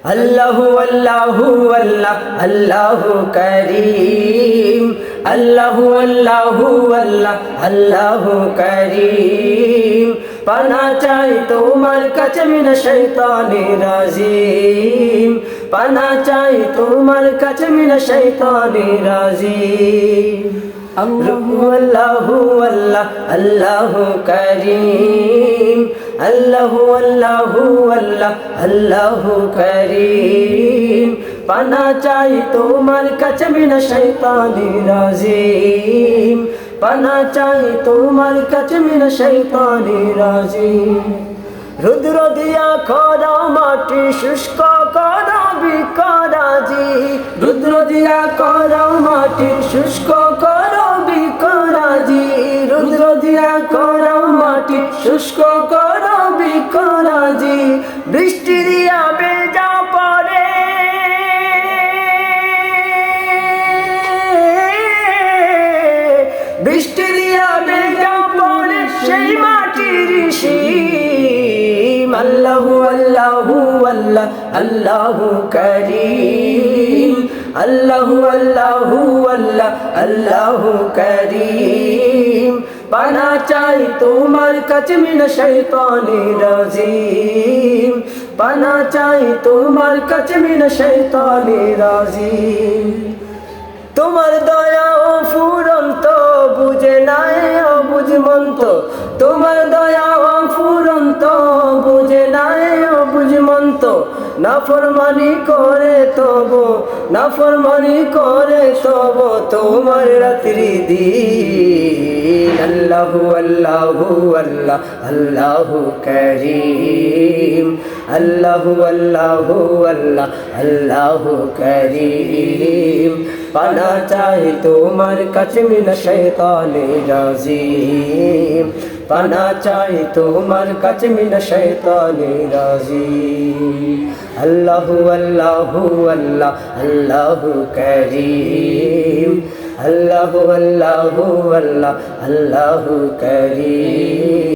আল্লাহু আল্লাহু আল্লাহ আল্লাহু করিম আল্লাহু আল্লাহু আল্লাহ আল্লাহু করিম পানা চাই তোমার কাছে মিনা শৈতানির রাজিম পানা চাই তোমার কাছে মিনা শৈতানির রাজিম আল্লাহু আল্লাহু আল্লাহ আল্লাহু করিম আল্লাহু আল্লাহু আল্লাহ আল্লাহু করিম পানা চাই তোমার কাছে মিনা শৈতানির রাজিম পানা চাই তোমার কাছে মিনা শৈতানির রাজিম রুদ্র দিয়া খরা মাটি শুষ্ক করা বিকরাজি রুদ্র দিয়া করা মাটি শুষ্ক করা বিকরাজি রুদ্র দিয়া করা মাটি শুষ্ক করা বিকরাজি বৃষ্টি দিয়া বেজা পড়ে বৃষ্টি দিয়া বেজা পড়ে সেই মাটির শীম আল্লাহু আল্লাহু আল্লাহ আল্লাহু করিম আল্লাহু আল্লাহু আল্লাহ আল্লাহু করিম পানা চাই তোমার কাছে মিনা শৈতানির রাজিম পানা চাই তোমার কাছে মিনা শৈতানির রাজিম তোমার দয়া ও ফুরন্ত বুঝে নাই অবুঝ মন্ত তোমার দয়া ও ফুরন্ত বুঝে নাই অবুঝ মন্ত নাফরমানি করে তবু নাফরমানি করে তবু তোমার রাত্রি দিন আল্লাহু আল্লাহু আল্লাহ আল্লাহু করিম আল্লাহু আল্লাহু আল্লাহ আল্লাহু করিম পানা চাই তোমার কাছে মিনা শৈতানির রাজিম পানা চাই তোমার কাছে মিনা শৈতানির রাজিম আল্লাহু আল্লাহু আল্লাহ আল্লাহু করিম আল্লাহু আল্লাহু আল্লাহ আল্লাহু করিম